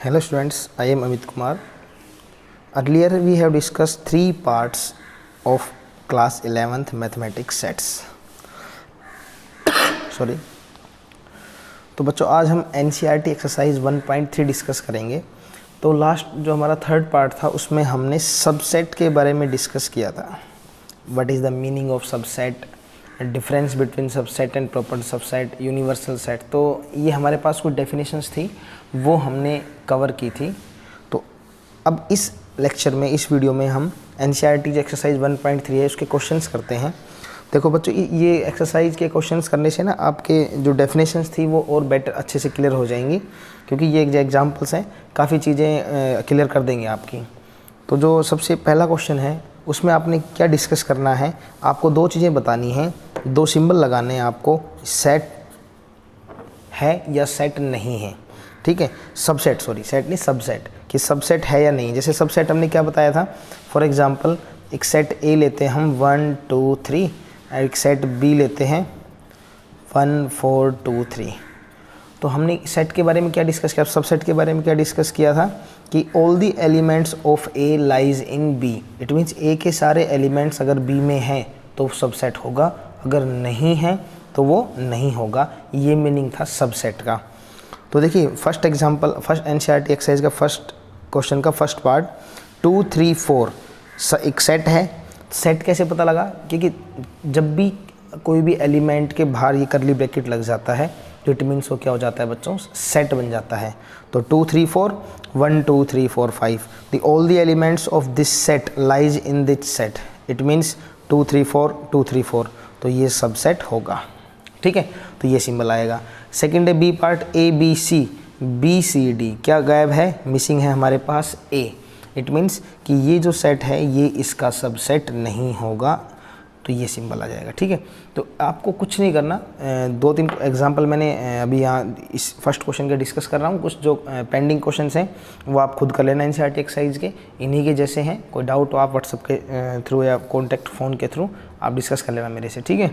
Hello students, I am Amit Kumar. Earlier we have discussed three parts of class 11th mathematics sets. Sorry. तो बच्चों आज हम NCERT exercise 1.3 discuss करेंगे। तो last जो हमारा थर्ड पार्ट था उसमें हमने सबसेट के बारे में डिस्कस किया था। What is the meaning of subset, difference between subset and proper subset, universal set. तो ये हमारे पास कुछ डेफिनेशंस थी वो हमने कवर की थी। तो अब इस लेक्चर में, इस वीडियो में हम NCERT जो एक्सरसाइज 1.3 है उसके क्वेश्चंस करते हैं। देखो बच्चों, ये एक्सरसाइज के क्वेश्चंस करने से ना आपके जो डेफिनेशंस थी वो और बेटर अच्छे से क्लियर हो जाएंगी, क्योंकि ये जो एग्जांपल्स हैं काफ़ी चीज़ें क्लियर कर देंगे आपकी। तो जो सबसे पहला क्वेश्चन है उसमें आपने क्या डिस्कस करना है, आपको दो चीज़ें बतानी हैं, दो सिंबल लगाने हैं आपको, सेट है या सेट नहीं है। ठीक है, सबसेट, सॉरी सेट नहीं सबसेट, कि सबसेट है या नहीं। जैसे सबसेट हमने क्या बताया था, फॉर एग्जांपल एक सेट ए लेते हैं हम 1 2 3, एक सेट बी लेते हैं 1 4 2 3। तो हमने सेट के बारे में क्या डिस्कस किया, सबसेट के बारे में क्या डिस्कस किया था कि all the elements of A lies in B. It means A के सारे एलिमेंट्स अगर बी में हैं तो सबसेट होगा, अगर नहीं है तो वो नहीं होगा। ये मीनिंग था सबसेट का। तो देखिए first example, first NCERT exercise का फर्स्ट क्वेश्चन का फर्स्ट पार्ट 2 3 4 एक सेट है। सेट कैसे पता लगा, क्योंकि जब भी कोई भी एलिमेंट के बाहर ये करली ब्रैकेट लग जाता है तो इट मीन्स वो क्या हो जाता है बच्चों, सेट बन जाता है। तो 2 3 4 1 2 3 4 5 the all the elements of this set lies in this set. It means 2 3 4 2 3 4, तो ये सबसेट होगा। ठीक है, तो ये सिंबल आएगा। सेकेंड है बी पार्ट, ABC BCD क्या गायब है, मिसिंग है हमारे पास A। इट मीन्स कि ये जो सेट है ये इसका सबसेट नहीं होगा, तो ये सिंबल आ जाएगा। ठीक है, तो आपको कुछ नहीं करना, दो तीन एग्जांपल मैंने अभी यहाँ इस फर्स्ट क्वेश्चन के डिस्कस कर रहा हूँ। कुछ जो पेंडिंग क्वेश्चंस हैं वो आप खुद कर लेना NCERT एक्सरसाइज के, इन्हीं के जैसे हैं। कोई डाउट हो आप व्हाट्सएप के थ्रू या कॉन्टैक्ट फ़ोन के थ्रू आप डिस्कस कर लेना मेरे से। ठीक है,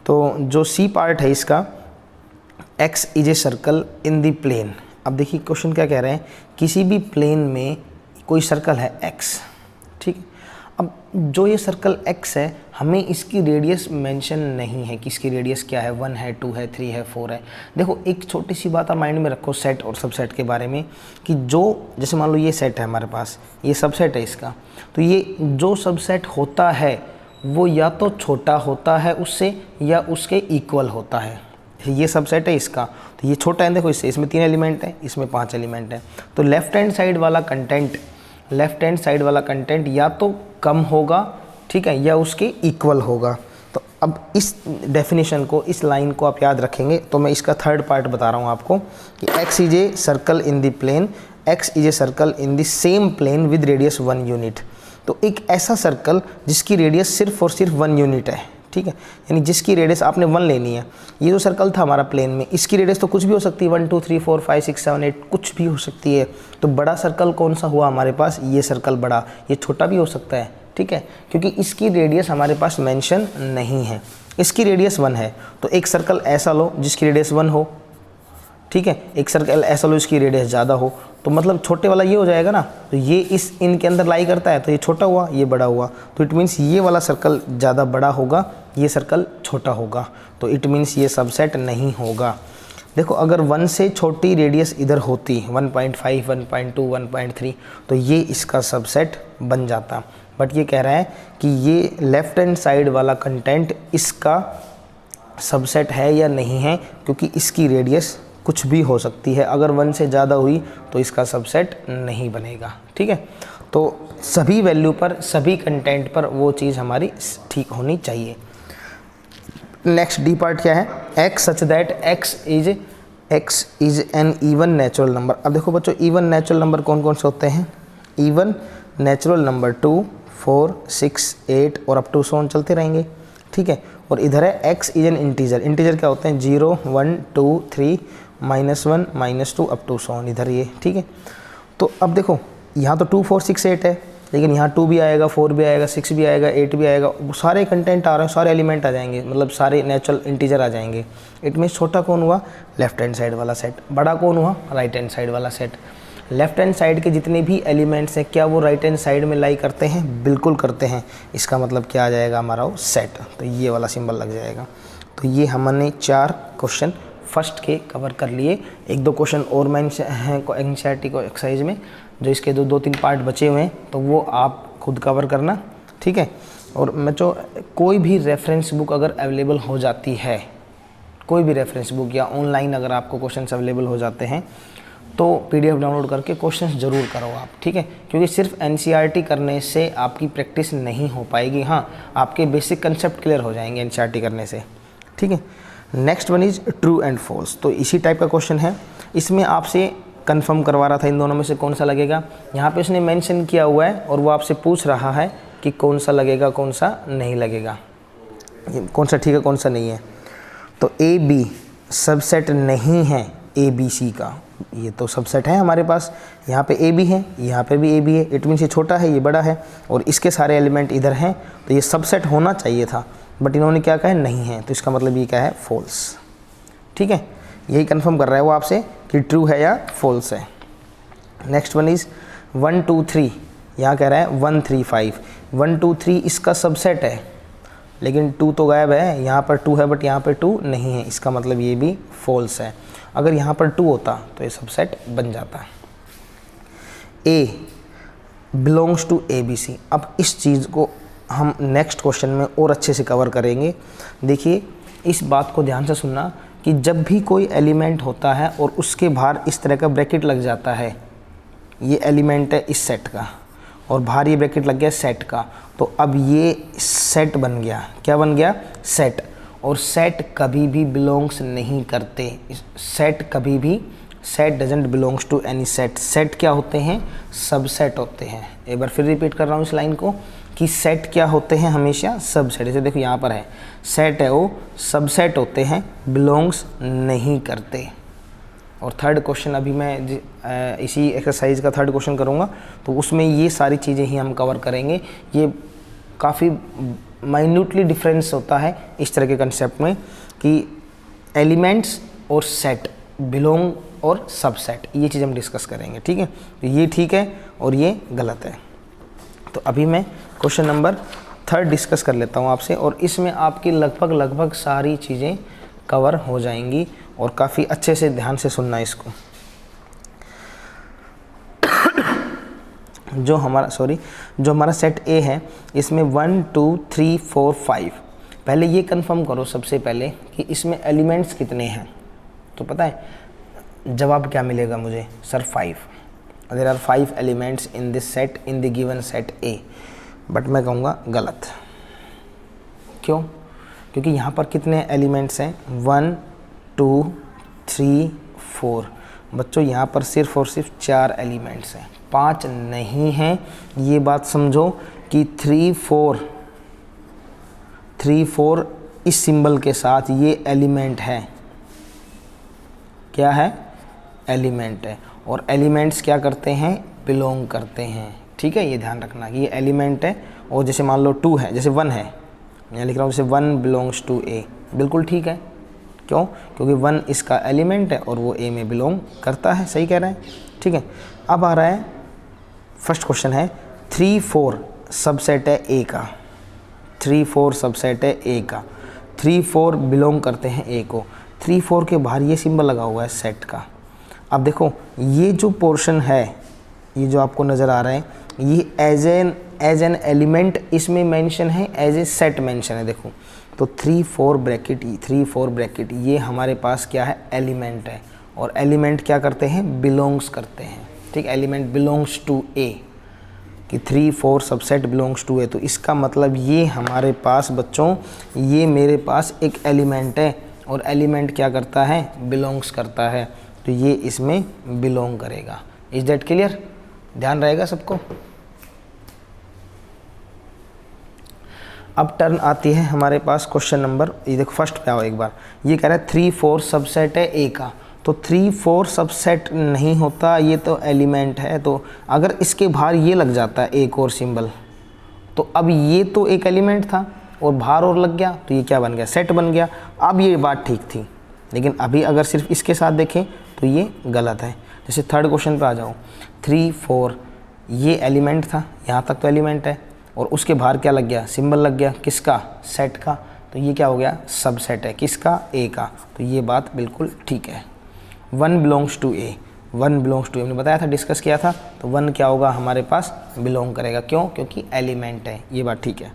तो जो C पार्ट है इसका, X is a circle in the plane. अब देखिए क्वेश्चन क्या कह रहे हैं, किसी भी प्लेन में कोई सर्कल है X। ठीक है, अब जो ये सर्कल X है हमें इसकी रेडियस मेंशन नहीं है कि इसकी रेडियस क्या है, 1 है 2 है 3 है 4 है। देखो एक छोटी सी बात आप माइंड में रखो सेट और सबसेट के बारे में, कि जो जैसे मान लो ये सेट है हमारे पास, ये सबसेट है इसका, तो ये जो सबसेट होता है वो या तो छोटा होता है उससे या उसके इक्वल होता है। ये सबसेट है इसका, तो ये छोटा है, देखो इससे, इसमें 3 एलिमेंट है, इसमें 5 एलिमेंट है। तो लेफ्ट हैंड साइड वाला कंटेंट या तो कम होगा, ठीक है, या उसके इक्वल होगा। तो अब इस डेफिनेशन को, इस लाइन को आप याद रखेंगे। तो मैं इसका थर्ड पार्ट बता रहा हूँ आपको कि X is a circle in the plane, X is a circle in the same plane with radius 1 unit. तो एक ऐसा सर्कल जिसकी रेडियस सिर्फ और सिर्फ 1 यूनिट है। ठीक है, यानी जिसकी रेडियस आपने 1 लेनी है। ये जो सर्कल था हमारा प्लेन में, इसकी रेडियस तो कुछ भी हो सकती है, 1 2 3 4 5 6 7 8 कुछ भी हो सकती है। तो बड़ा सर्कल कौन सा हुआ हमारे पास, ये सर्कल बड़ा। ये छोटा भी हो सकता है, ठीक है, क्योंकि इसकी रेडियस हमारे पास मेंशन नहीं है। इसकी रेडियस 1 है, तो एक सर्कल ऐसा लो जिसकी रेडियस 1 हो। ठीक है, एक सर्कल ऐसा लो इसकी रेडियस ज़्यादा हो, तो मतलब छोटे वाला ये हो जाएगा ना। तो ये इस इनके अंदर लाई करता है, तो ये छोटा हुआ, ये बड़ा हुआ। तो इट मीन्स ये वाला सर्कल ज़्यादा बड़ा होगा, ये सर्कल छोटा होगा। तो इट मीन्स ये सबसेट नहीं होगा। देखो अगर 1 से छोटी रेडियस इधर होती, 1.5 1.2 1.3, तो ये इसका सबसेट बन जाता। बट ये कह रहा है कि ये लेफ्ट हैंड साइड वाला कंटेंट इसका सबसेट है या नहीं है, क्योंकि इसकी रेडियस कुछ भी हो सकती है। अगर 1 से ज़्यादा हुई तो इसका सबसेट नहीं बनेगा। ठीक है, तो सभी वैल्यू पर, सभी कंटेंट पर वो चीज़ हमारी ठीक होनी चाहिए। नेक्स्ट D पार्ट क्या है, X such that X is an even natural number. अब देखो बच्चों, इवन नेचुरल नंबर कौन कौन से होते हैं, इवन नेचुरल नंबर 2 4 6 8 और अप टू सो ऑन चलते रहेंगे। ठीक है, और इधर है X is an integer. Integer क्या होते हैं, 0 1 2 3 -1 -2 अप टू सो ऑन, इधर ये। ठीक है, तो अब देखो यहाँ तो 2 4 6 8 है, लेकिन यहाँ 2 भी आएगा, 4 भी आएगा, 6 भी आएगा, 8 भी आएगा। सारे कंटेंट आ रहे हैं, सारे एलिमेंट आ जाएंगे, मतलब सारे नेचुरल इंटीजर आ जाएंगे। इट मीन्स छोटा कौन हुआ, लेफ्ट हैंड साइड वाला सेट, बड़ा कौन हुआ, राइट हैंड साइड वाला सेट। लेफ्ट हैंड साइड के जितने भी एलिमेंट्स हैं क्या वो राइट हैंड साइड में लाई करते हैं? बिल्कुल करते हैं। इसका मतलब क्या आ जाएगा हमारा? वो सेट। तो ये वाला सिंबल लग जाएगा। तो ये हमने 4 क्वेश्चन फर्स्ट के कवर कर लिए। 1-2 क्वेश्चन और मेंशन हैं एनसीईआरटी को एक्सरसाइज में, जो इसके 2-3 पार्ट बचे हुए हैं, तो वो आप खुद कवर करना, ठीक है। और बच्चों कोई भी रेफरेंस बुक अगर अवेलेबल हो जाती है, कोई भी रेफरेंस बुक या ऑनलाइन अगर आपको क्वेश्चंस अवेलेबल हो जाते हैं तो पीडीएफ डाउनलोड करके क्वेश्चंस ज़रूर करो आप, ठीक है। क्योंकि सिर्फ एनसीईआरटी करने से आपकी प्रैक्टिस नहीं हो पाएगी। हाँ, आपके बेसिक कंसेप्ट क्लियर हो जाएंगे एनसीईआरटी करने से, ठीक है। Next one is true and false. तो इसी टाइप का क्वेश्चन है। इसमें आपसे कंफर्म करवा रहा था इन दोनों में से कौन सा लगेगा। यहाँ पे उसने मेंशन किया हुआ है और वो आपसे पूछ रहा है कि कौन सा लगेगा, कौन सा नहीं लगेगा, कौन सा ठीक है, कौन सा नहीं है। तो ए बी सबसेट नहीं है ए बी सी का। ये तो सबसेट है हमारे पास, यहाँ पे ए बी है, यहाँ पे भी ए बी है। इट मीन्स ये छोटा है, ये बड़ा है, और इसके सारे एलिमेंट इधर हैं, तो ये सबसेट होना चाहिए था, बट इन्होंने क्या कहा है? नहीं है। तो इसका मतलब ये क्या है? फॉल्स, ठीक है। यही कंफर्म कर रहा है वो आपसे कि ट्रू है या फॉल्स है। Next one is 1 2 3। यहाँ कह रहा है 1 3 5। 1 2 3 इसका सबसेट है, लेकिन 2 तो गायब है। यहाँ पर 2 है बट यहाँ पर 2 नहीं है। इसका मतलब ये भी फॉल्स है। अगर यहाँ पर 2 होता तो ये सबसेट बन जाता। A belongs to A B C. अब इस चीज़ को हम नेक्स्ट क्वेश्चन में और अच्छे से कवर करेंगे। देखिए इस बात को ध्यान से सुनना कि जब भी कोई एलिमेंट होता है और उसके बाहर इस तरह का ब्रैकेट लग जाता है, ये एलिमेंट है इस सेट का और बाहर ये ब्रैकेट लग गया सेट का, तो अब ये सेट बन गया। क्या बन गया? सेट। और सेट कभी भी बिलोंग्स नहीं करते। सेट कभी भी, set doesn't belongs to any set. Set क्या होते हैं? सबसेट होते हैं। एक बार फिर रिपीट कर रहा हूँ इस लाइन को कि सेट क्या होते हैं? हमेशा सबसेट। जैसे देखो यहाँ पर है सेट है, वो सबसेट होते हैं, बिलोंग्स नहीं करते। और थर्ड क्वेश्चन अभी मैं इसी एक्सरसाइज का थर्ड क्वेश्चन करूँगा, तो उसमें ये सारी चीज़ें ही हम कवर करेंगे। ये काफ़ी माइन्यूटली डिफरेंस होता है इस तरह के कंसेप्ट में कि एलिमेंट्स और सेट, बिलोंग और सबसेट, ये चीज़ हम डिस्कस करेंगे, ठीक है। तो ये ठीक है और ये गलत है। तो अभी मैं क्वेश्चन नंबर 3 डिस्कस कर लेता हूँ आपसे, और इसमें आपकी लगभग सारी चीज़ें कवर हो जाएंगी, और काफ़ी अच्छे से ध्यान से सुनना इसको। जो हमारा सेट ए है, इसमें 1 2 3 4 5। पहले ये कंफर्म करो सबसे पहले कि इसमें एलिमेंट्स कितने हैं। तो पता है जवाब क्या मिलेगा मुझे? Sir 5। There are 5 elements in this set, in the given set A. But मैं कहूँगा गलत। क्यों? क्योंकि यहाँ पर कितने एलिमेंट्स हैं? 1 2 3 4। बच्चों यहाँ पर सिर्फ और सिर्फ 4 एलिमेंट्स हैं, 5 नहीं हैं। ये बात समझो कि 3 4 इस सिंबल के साथ ये एलिमेंट है। क्या है? एलिमेंट है। और एलिमेंट्स क्या करते हैं? बिलोंग करते हैं, ठीक है। ये ध्यान रखना कि ये एलिमेंट है। और जैसे मान लो 2 है, जैसे 1 है, मैं लिख रहा हूँ जैसे 1 बिलोंग्स टू ए, बिल्कुल ठीक है। क्यों? क्योंकि 1 इसका एलिमेंट है और वो ए में बिलोंग करता है। सही कह रहे हैं, ठीक है। अब आ रहा है फर्स्ट क्वेश्चन है 3 4 सबसेट है ए का। 3 4 सबसेट है ए का। 3 4 बिलोंग करते हैं ए को। 3 4 के बाहर ये सिंबल लगा हुआ है सेट का। अब देखो ये जो पोर्शन है, ये जो आपको नज़र आ रहा है, ये एज एन एलिमेंट इसमें मेंशन है, एज ए सेट मेंशन है। देखो तो 3 4 ब्रैकेट ये हमारे पास क्या है? एलिमेंट है। और एलिमेंट क्या करते हैं? बिलोंग्स करते हैं, ठीक। एलिमेंट बिलोंग्स टू ए, कि 3 4 सबसेट बिलोंग्स टू ए। तो इसका मतलब ये हमारे पास बच्चों, ये मेरे पास एक एलिमेंट है, और एलिमेंट क्या करता है? बिलोंग्स करता है। तो ये इसमें बिलोंग करेगा। Is that clear? ध्यान रहेगा सबको। अब टर्न आती है हमारे पास क्वेश्चन नंबर, ये देखो फर्स्ट पे आओ एक बार। ये कह रहा है 3 4 सबसेट है ए का। तो 3 4 सबसेट नहीं होता, ये तो एलिमेंट है। तो अगर इसके बाहर ये लग जाता है एक और सिंबल, तो अब ये तो एक एलिमेंट था और बाहर और लग गया, तो ये क्या बन गया? सेट बन गया। अब ये बात ठीक थी, लेकिन अभी अगर सिर्फ इसके साथ देखें तो ये गलत है। जैसे थर्ड क्वेश्चन पे आ जाओ, 3 4 ये एलिमेंट था, यहाँ तक तो एलिमेंट है, और उसके बाहर क्या लग गया, सिंबल लग गया, किसका, सेट का, तो ये क्या हो गया, सबसेट है, किसका, ए का। तो ये बात बिल्कुल ठीक है। 1 belongs to A, 1 belongs to, हमने बताया था, डिस्कस किया था, तो 1 क्या होगा हमारे पास, बिलोंग करेगा, क्यों, क्योंकि एलिमेंट है, ये बात ठीक है।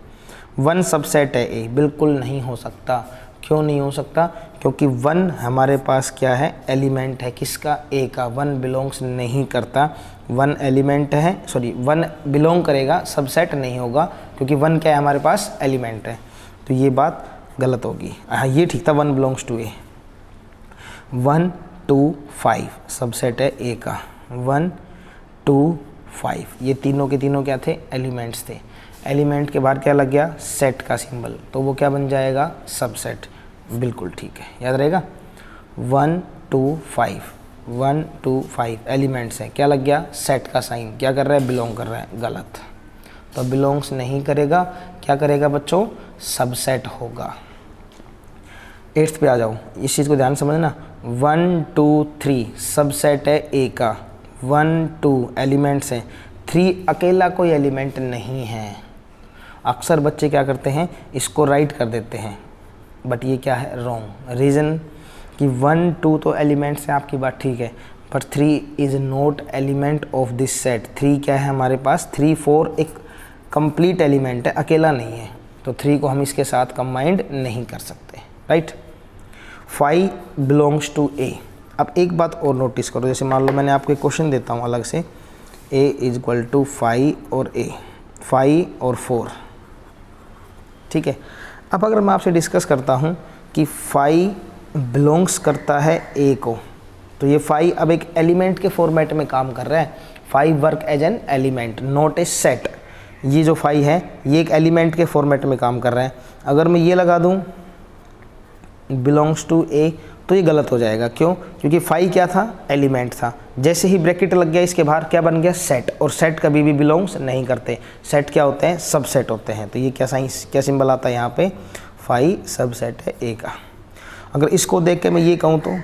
1 सबसेट है ए, बिल्कुल नहीं हो सकता, क्यों नहीं हो सकता, क्योंकि 1 हमारे पास क्या है, एलिमेंट है, किसका, ए का। 1 बिलोंग्स नहीं करता, 1 एलिमेंट है, सॉरी 1 बिलोंग करेगा, सबसेट नहीं होगा, क्योंकि 1 क्या है हमारे पास, एलिमेंट है। तो ये बात गलत होगी। हाँ ये ठीक था, 1 बिलोंग्स टू ए। 1 2 5 सबसेट है ए का, 1 2 5 ये तीनों के तीनों क्या थे, एलिमेंट्स थे। एलिमेंट के बाद क्या लग गया, सेट का सिंबल, तो वो क्या बन जाएगा, सबसेट। बिल्कुल ठीक है, याद रहेगा। 1 2 5 1 2 5 एलिमेंट्स हैं, क्या लग गया, सेट का साइन, क्या कर रहा है, बिलोंग कर रहा है, गलत। तो बिलोंग्स नहीं करेगा, क्या करेगा बच्चों, सबसेट होगा। 8th पे आ जाओ, इस चीज़ को ध्यान समझना। 1 2 3 सबसेट है ए का, 1 2 एलिमेंट्स हैं, 3 अकेला कोई एलिमेंट नहीं है। अक्सर बच्चे क्या करते हैं, इसको राइट कर देते हैं, बट ये क्या है, रॉन्ग। रीज़न कि 1 2 तो एलिमेंट्स हैं, आपकी बात ठीक है, पर 3 is not element of this set. 3 क्या है हमारे पास, 3 4 एक कंप्लीट एलिमेंट है, अकेला नहीं है, तो 3 को हम इसके साथ कंबाइंड नहीं कर सकते, राइट। 5 बिलोंग्स टू ए। अब एक बात और नोटिस करो, जैसे मान लो मैंने आपको एक क्वेश्चन देता हूँ अलग से, a इज इक्वल टू 5 और a, 5 और 4, ठीक है। अब अगर मैं आपसे डिस्कस करता हूँ कि 5 बिलोंग्स करता है a को, तो ये 5 अब एक एलिमेंट के फॉर्मेट में काम कर रहा है। 5 work as an element, not a set. ये जो 5 है ये एक एलिमेंट के फॉर्मेट में काम कर रहा है। अगर मैं ये लगा दूँ बिलोंग्स टू ए, तो ये गलत हो जाएगा, क्यों, क्योंकि 5 क्या था, एलिमेंट था। जैसे ही ब्रैकेट लग गया इसके बाहर क्या बन गया, सेट, और सेट कभी भी बिलोंग्स नहीं करते। सेट क्या होते हैं, सबसेट होते हैं। तो ये क्या साइन, क्या सिंबल आता है यहाँ पे, 5 सबसेट है ए का। अगर इसको देख के मैं ये कहूँ तो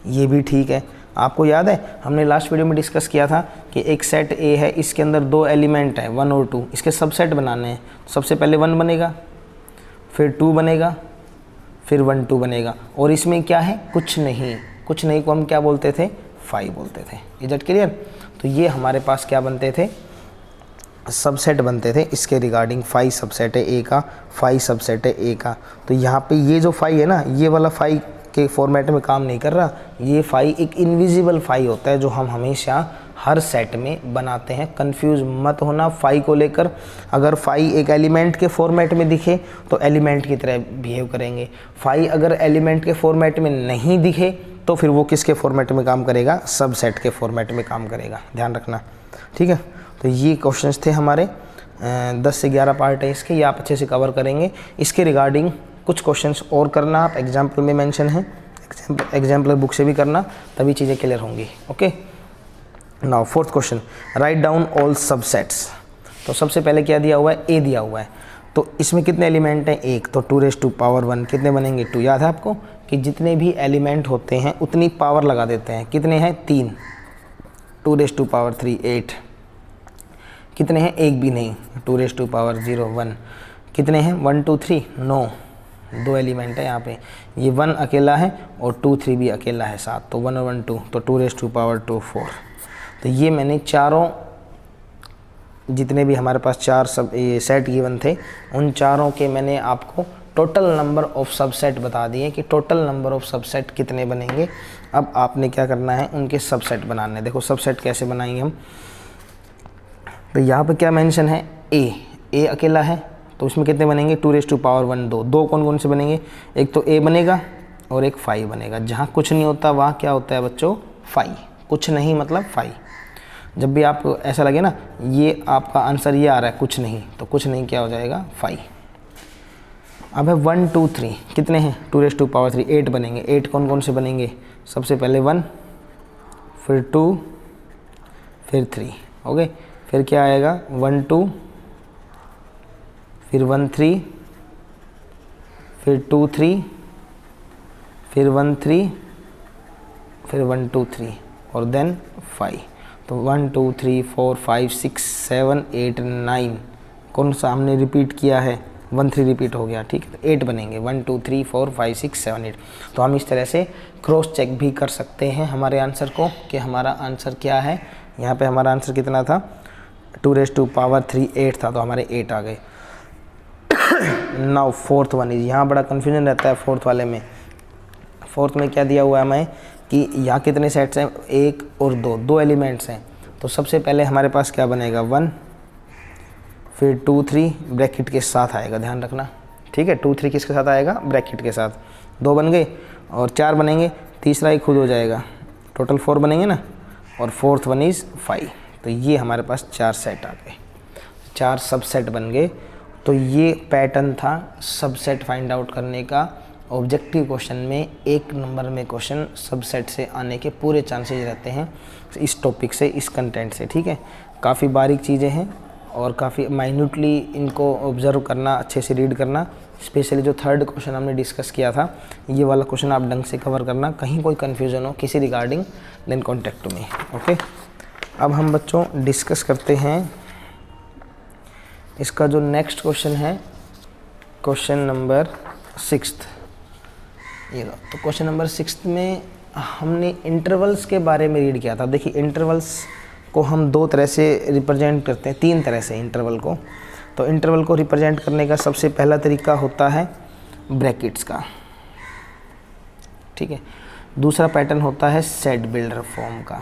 ये भी ठीक है। आपको याद है हमने लास्ट वीडियो में डिस्कस किया था कि एक सेट ए है, इसके अंदर 2 एलिमेंट है 1 और 2, इसके सबसेट बनाने हैं। सबसे पहले 1 बनेगा, फिर 2 बनेगा, फिर 1 2 बनेगा, और इसमें क्या है, कुछ नहीं। कुछ नहीं को हम क्या बोलते थे, 5 बोलते थे। Is it clear. तो ये हमारे पास क्या बनते थे, सबसेट बनते थे। इसके रिगार्डिंग 5 सबसेट है ए का, 5 सबसेट है ए का। तो यहाँ पे ये जो 5 है ना, ये वाला 5 के फॉर्मेट में काम नहीं कर रहा। ये 5 एक इनविजिबल 5 होता है जो हम हमेशा हर सेट में बनाते हैं। कंफ्यूज मत होना 5 को लेकर। अगर 5 एक एलिमेंट के फॉर्मेट में दिखे तो एलिमेंट की तरह बिहेव करेंगे। 5 अगर एलिमेंट के फॉर्मेट में नहीं दिखे तो फिर वो किसके फॉर्मेट में काम करेगा, सबसेट के फॉर्मेट में काम करेगा। ध्यान रखना, ठीक है। तो ये क्वेश्चंस थे हमारे, 10 से 11 पार्ट है इसके, ये आप अच्छे से कवर करेंगे। इसके रिगार्डिंग कुछ क्वेश्चंस और करना आप, एग्जाम्पल में मेंशन है, एग्जाम्पल बुक से भी करना, तभी चीज़ें क्लियर होंगी। Okay, now 4th question, write down all subsets. तो सबसे पहले क्या दिया हुआ है, ए दिया हुआ है। तो इसमें कितने एलिमेंट हैं, एक, तो 2⁻1 कितने बनेंगे, 2। याद है आपको कि जितने भी एलिमेंट होते हैं उतनी पावर लगा देते हैं। कितने हैं, 3, 2⁻3 8। कितने हैं, एक भी नहीं, 2⁻0 1। कितने हैं, 1 2 3 9। 2 एलिमेंट है यहाँ पे, ये 1 अकेला है और 2 3 भी अकेला है, 7। तो 1 और 1 2, तो 2⁻2 4। तो ये मैंने चारों, जितने भी हमारे पास 4 सब ये सेट गिवन थे, उन चारों के मैंने आपको टोटल नंबर ऑफ सबसेट बता दिए कि टोटल नंबर ऑफ सबसेट कितने बनेंगे। अब आपने क्या करना है, उनके सबसेट बनाने हैं। देखो सबसेट कैसे बनाएंगे हम, तो यहाँ पे क्या मेंशन है, ए अकेला है, तो उसमें कितने बनेंगे, 2⁻1 2। 2 कौन कौन से बनेंगे, एक तो ए बनेगा और एक 5 बनेगा। जहाँ कुछ नहीं होता वहाँ क्या होता है बच्चों, 5। कुछ नहीं मतलब 5। जब भी आपको ऐसा लगे ना ये आपका आंसर ये आ रहा है कुछ नहीं, तो कुछ नहीं क्या हो जाएगा, 5। अब है 1 2 3, कितने हैं, 2⁻3 8 बनेंगे। 8 कौन कौन से बनेंगे, सबसे पहले 1, फिर 2, फिर 3। ओके, फिर क्या आएगा, 1 2, फिर 1 3, फिर 2 3, फिर 1 3, फिर 1 2 3। और देन 5। तो 1 2 3 4 5 6 7 8 9 कौन सा हमने रिपीट किया है, 1 3 रिपीट हो गया, ठीक है। तो 8 बनेंगे, 1 2 3 4 5 6 7 8। तो हम इस तरह से क्रॉस चेक भी कर सकते हैं हमारे आंसर को कि हमारा आंसर क्या है। यहाँ पे हमारा आंसर कितना था, 2⁻³ 8 था, तो हमारे 8 आ गए। नाउ फोर्थ वन इज, यहाँ बड़ा कन्फ्यूजन रहता है फोर्थ वाले में। फोर्थ में क्या दिया हुआ है हमें कि यहाँ कितने सेट्स हैं, 1 और 2, 2 एलिमेंट्स हैं। तो सबसे पहले हमारे पास क्या बनेगा, 1, फिर 2 3 ब्रैकेट के साथ आएगा, ध्यान रखना, ठीक है। 2 3 किसके साथ आएगा, ब्रैकेट के साथ। 2 बन गए और 4 बनेंगे, तीसरा ही खुद हो जाएगा, टोटल 4 बनेंगे ना। और फोर्थ वन इज़ 5। तो ये हमारे पास 4 सेट आ गए, 4 सबसेट बन गए। तो ये पैटर्न था सबसेट फाइंड आउट करने का। ऑब्जेक्टिव क्वेश्चन में 1 नंबर में क्वेश्चन सबसेट से आने के पूरे चांसेस रहते हैं इस टॉपिक से, इस कंटेंट से, ठीक है। काफ़ी बारीक चीज़ें हैं और काफ़ी माइन्यूटली इनको ऑब्जर्व करना, अच्छे से रीड करना। स्पेशली जो थर्ड क्वेश्चन हमने डिस्कस किया था, ये वाला क्वेश्चन आप ढंग से कवर करना। कहीं कोई कन्फ्यूजन हो किसी regarding, then contact me, okay. अब हम बच्चों डिस्कस करते हैं इसका जो नेक्स्ट क्वेश्चन है, क्वेश्चन नंबर 6। ये लो, तो क्वेश्चन नंबर 6 में हमने इंटरवल्स के बारे में रीड किया था। देखिए इंटरवल्स को हम 2 तरह से रिप्रेजेंट करते हैं, 3 तरह से इंटरवल को। तो इंटरवल को रिप्रेजेंट करने का सबसे पहला तरीका होता है ब्रैकेट्स का, ठीक है। दूसरा पैटर्न होता है सेट बिल्डर फॉर्म का,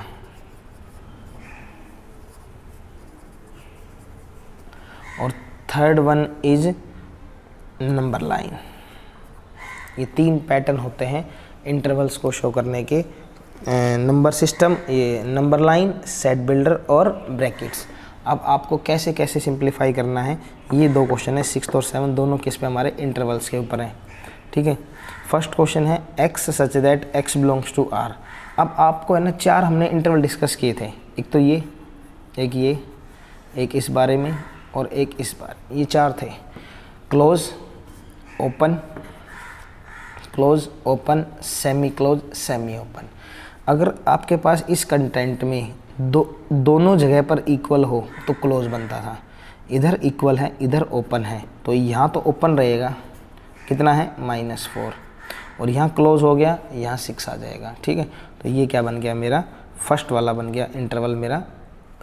और third one is number line. ये 3 पैटर्न होते हैं इंटरवल्स को शो करने के, नंबर सिस्टम, ये नंबर लाइन, सेट बिल्डर और ब्रैकेट्स। अब आपको कैसे कैसे सिंप्लीफाई करना है, ये 2 क्वेश्चन है, 6 और 7 दोनों किस पे, हमारे इंटरवल्स के ऊपर हैं, ठीक है। फर्स्ट क्वेश्चन है x such that x belongs to r। अब आपको है ना 4 हमने इंटरवल डिस्कस किए थे, एक तो ये, एक इस बारे में और एक इस बार, ये 4 थे। Close, open, semi close, semi open. अगर आपके पास इस कंटेंट में दोनों जगह पर इक्वल हो तो क्लोज बनता था, इधर इक्वल है, इधर ओपन है, तो यहाँ तो ओपन रहेगा, कितना है -4, और यहाँ क्लोज हो गया, यहाँ 6 आ जाएगा, ठीक है। तो ये क्या बन गया, मेरा फर्स्ट वाला बन गया इंटरवल मेरा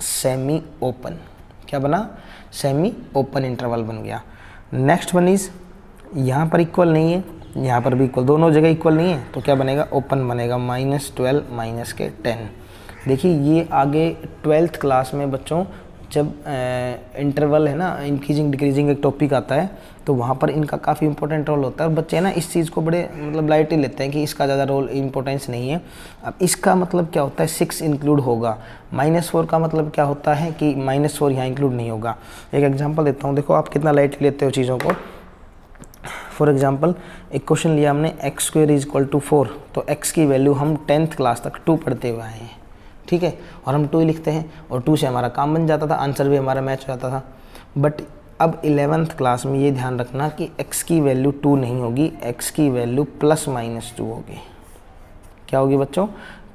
सेमी ओपन। क्या बना, सेमी ओपन इंटरवल बन गया। नेक्स्ट वन इज, यहाँ पर इक्वल नहीं है, यहाँ पर भी इक्वल, दोनों जगह इक्वल नहीं है, तो क्या बनेगा, ओपन बनेगा, -12 -10। देखिए ये आगे 12th क्लास में बच्चों जब इंटरवल है ना, इंक्रीजिंग डिक्रीजिंग एक टॉपिक आता है, तो वहाँ पर इनका काफ़ी इंपॉर्टेंट रोल होता है। और बच्चे ना इस चीज़ को बड़े मतलब लाइटली लेते हैं कि इसका ज़्यादा रोल इंपॉर्टेंस नहीं है। अब इसका मतलब क्या होता है, 6 इंक्लूड होगा। -4 का मतलब क्या होता है कि -4 यहाँ इंक्लूड नहीं होगा। एक एग्जांपल देता हूँ, देखो आप कितना लाइटली लेते हो चीज़ों को। फॉर एग्जांपल एक क्वेश्चन लिया हमने, x² = 4, तो x की वैल्यू हम 10th क्लास तक 2 पढ़ते हुए आए हैं, ठीक है, और हम 2 ही लिखते हैं, और 2 से हमारा काम बन जाता था, आंसर भी हमारा मैच हो जाता था। बट अब 11th क्लास में ये ध्यान रखना कि x की वैल्यू 2 नहीं होगी, x की वैल्यू +-2 होगी। क्या होगी बच्चों,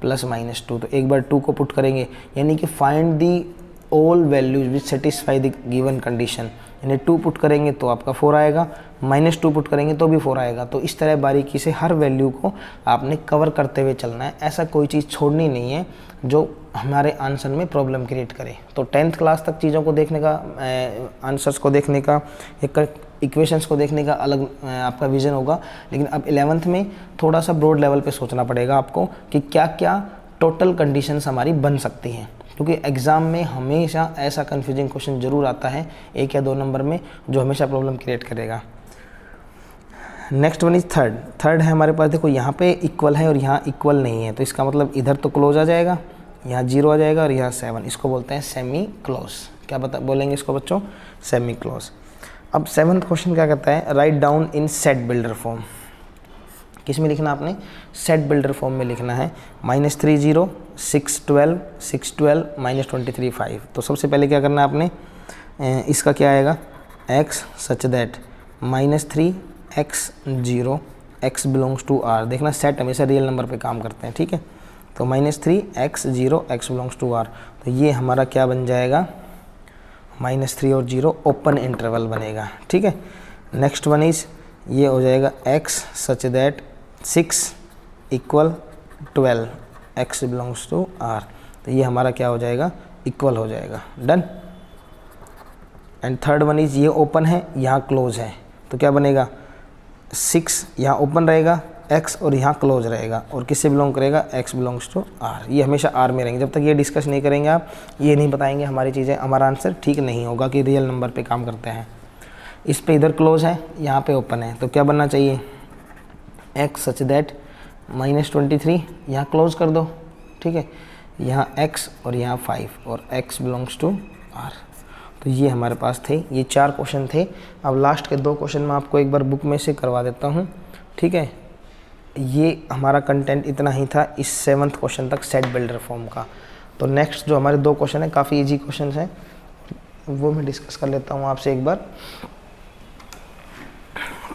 +-2। तो एक बार 2 को पुट करेंगे, यानी कि find the all values which satisfy the given condition, यानी 2 पुट करेंगे तो आपका 4 आएगा, -2 पुट करेंगे तो भी 4 आएगा। तो इस तरह बारीकी से हर वैल्यू को आपने कवर करते हुए चलना है, ऐसा कोई चीज़ छोड़नी नहीं है जो हमारे आंसर में प्रॉब्लम क्रिएट करे। तो 10th क्लास तक चीज़ों को देखने का, आंसर्स को देखने का, इक्वेशंस को देखने का अलग आपका विज़न होगा। लेकिन अब 11th में थोड़ा सा ब्रॉड लेवल पे सोचना पड़ेगा आपको कि क्या क्या टोटल कंडीशंस हमारी बन सकती हैं, क्योंकि एग्ज़ाम में हमेशा ऐसा कन्फ्यूजिंग क्वेश्चन ज़रूर आता है 1 या 2 नंबर में, जो हमेशा प्रॉब्लम क्रिएट करेगा। नेक्स्ट वन इज थर्ड है हमारे पास। देखो यहाँ पे इक्वल है और यहाँ इक्वल नहीं है, तो इसका मतलब इधर तो क्लोज आ जाएगा, यहाँ 0 आ जाएगा, और यहाँ 7, इसको बोलते हैं सेमी क्लोज। क्या बोलेंगे इसको बच्चों, सेमी क्लोज। अब 7th क्वेश्चन क्या कहता है, write down in set builder form. किस में लिखना आपने, सेट बिल्डर फॉर्म में लिखना है। -3 0, 6 12, 6 12, -23 5। तो सबसे पहले क्या करना है आपने, इसका क्या आएगा, x such that -3 x 0 x belongs to r। देखना सेट हमेशा रियल नंबर पे काम करते हैं, ठीक है। तो -3 x 0 x belongs to r, तो ये हमारा क्या बन जाएगा, -3 और 0 ओपन इंटरवल बनेगा। ठीक है, नेक्स्ट वन इज ये हो जाएगा x such that 6 equal 12 x belongs to r, तो ये हमारा क्या हो जाएगा, इक्वल हो जाएगा। Done. And third one is ये ओपन है, यहाँ क्लोज है, तो क्या बनेगा, 6 यहाँ ओपन रहेगा x और यहाँ क्लोज रहेगा, और किससे बिलोंग करेगा, x बिलोंग्स टू r। ये हमेशा r में रहेंगे। जब तक ये डिस्कस नहीं करेंगे आप, ये नहीं बताएंगे हमारी चीज़ें, हमारा आंसर ठीक नहीं होगा कि रियल नंबर पे काम करते हैं। इस पे इधर क्लोज है, यहाँ पे ओपन है, तो क्या बनना चाहिए, x सच दैट -23, यहाँ क्लोज कर दो। ठीक है, यहाँ x और यहाँ 5 और x बिलोंग्स टू r। तो ये हमारे पास थे, ये 4 क्वेश्चन थे। अब लास्ट के 2 क्वेश्चन मैं आपको एक बार बुक में से करवा देता हूँ। ठीक है, ये हमारा कंटेंट इतना ही था इस 7th क्वेश्चन तक सेट बिल्डर फॉर्म का। तो नेक्स्ट जो हमारे 2 क्वेश्चन हैं, काफ़ी इजी क्वेश्चन हैं, वो मैं डिस्कस कर लेता हूँ आपसे एक बार।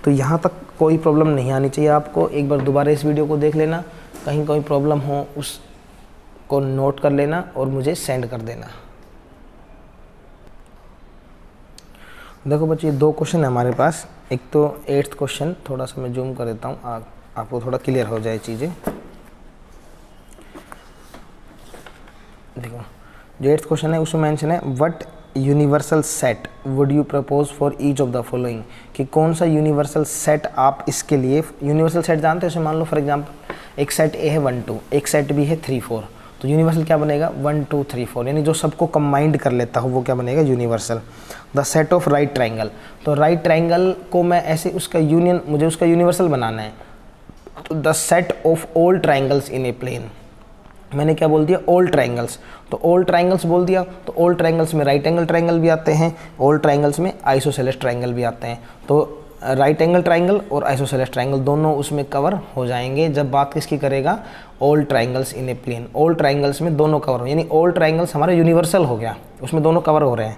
तो यहाँ तक कोई प्रॉब्लम नहीं आनी चाहिए आपको। एक बार दोबारा इस वीडियो को देख लेना, कहीं कोई प्रॉब्लम हो उसको नोट कर लेना और मुझे सेंड कर देना। देखो बच्चे, 2 क्वेश्चन है हमारे पास। एक तो 8th क्वेश्चन, थोड़ा सा मैं जूम कर देता हूँ, आपको थोड़ा क्लियर हो जाए चीज़ें। देखो, जो 8th क्वेश्चन है उसमें मेंशन है, what universal set would you propose for each of the following, कि कौन सा यूनिवर्सल सेट आप इसके लिए, यूनिवर्सल सेट जानते हैं, जैसे मान लो फॉर एग्जांपल एक सेट ए है 1 2, एक सेट बी है 3 4, तो यूनिवर्सल क्या बनेगा, 1 2 3 4, यानी जो सबको कंबाइंड कर लेता हो वो क्या बनेगा, universal. The set of right triangle, तो राइट ट्राइंगल को मैं ऐसे उसका यूनियन, मुझे उसका यूनिवर्सल बनाना है, तो the set of all triangles in a plane, मैंने क्या बोल दिया, ऑल ट्राइंगल्स, तो ऑल ट्राइंगल्स बोल दिया, तो ऑल ट्राइंगल्स में राइट एंगल ट्राइंगल भी आते हैं, ऑल ट्राइंगल्स में आइसोसेलेस ट्राइंगल भी आते हैं, तो राइट एंगल ट्राइंगल और आइसोसेलेस ट्राइंगल दोनों उसमें कवर हो जाएंगे जब बात किसकी करेगा, all triangles in a plane. All triangles में दोनों कवर हो, यानी ऑल ट्राइंगल्स हमारा यूनिवर्सल हो गया, उसमें दोनों कवर हो रहे हैं।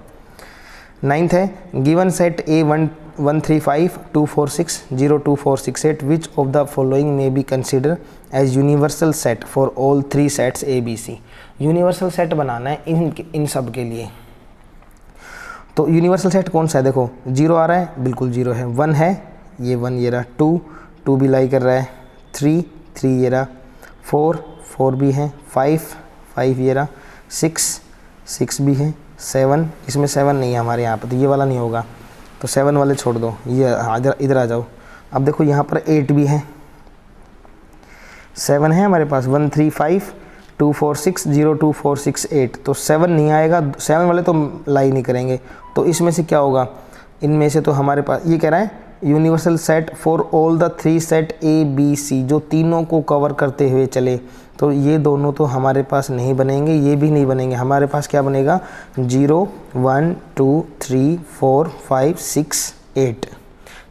9th है, given set A 1 3 5 2 4 6 0 2 4 6 8 which of the following may be consider as universal set for all 3 sets A B C. Universal set बनाना है इन सब के लिए। तो यूनिवर्सल सेट कौन सा है, देखो 0 आ रहा है, बिल्कुल 0 है, 1 है, ये 1 ये रहा, 2 भी लाई कर रहा है, 3 ये रहा, 4 भी है, 5 ये रहा, 6 भी है, 7, इसमें 7 नहीं है हमारे यहाँ पर, तो ये वाला नहीं होगा, तो 7 वाले छोड़ दो, ये इधर आ जाओ। अब देखो यहाँ पर 8 भी है, 7 है हमारे पास, 1 3 5 2 4 6 0 2 4 6 8, तो 7 नहीं आएगा, 7 वाले तो लाई नहीं करेंगे, तो इसमें से क्या होगा, इनमें से तो हमारे पास ये कह रहा है universal set for all the 3 set A B C, जो तीनों को कवर करते हुए चले, तो ये दोनों तो हमारे पास नहीं बनेंगे, ये भी नहीं बनेंगे, हमारे पास क्या बनेगा, 0 1 2 3 4 5 6 8,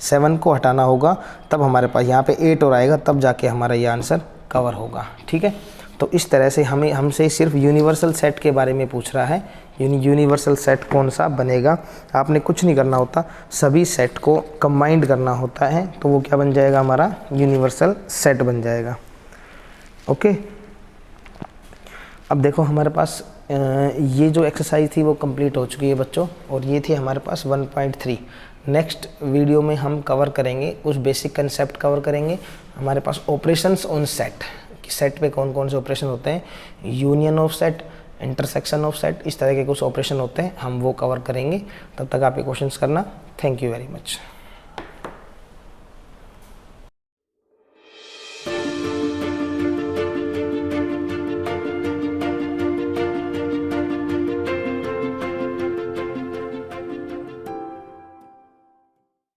7 को हटाना होगा, तब हमारे पास यहाँ पे 8 और आएगा, तब जाके हमारा ये आंसर कवर होगा। ठीक है, तो इस तरह से हमसे सिर्फ यूनिवर्सल सेट के बारे में पूछ रहा है, यूनिवर्सल सेट कौन सा बनेगा, आपने कुछ नहीं करना होता, सभी सेट को कंबाइंड करना होता है, तो वो क्या बन जाएगा, हमारा यूनिवर्सल सेट बन जाएगा। ओके, अब देखो हमारे पास ये जो एक्सरसाइज थी वो कंप्लीट हो चुकी है बच्चों, और ये थी हमारे पास 1.3। नेक्स्ट वीडियो में हम कवर करेंगे, कुछ बेसिक कंसेप्ट कवर करेंगे, हमारे पास ऑपरेशंस ऑन सेट, कि सेट पे कौन कौन से ऑपरेशन होते हैं, union of set, intersection of set, इस तरह के कुछ ऑपरेशन होते हैं, हम वो कवर करेंगे। तब तक आप ये क्वेश्चंस करना। Thank you very much.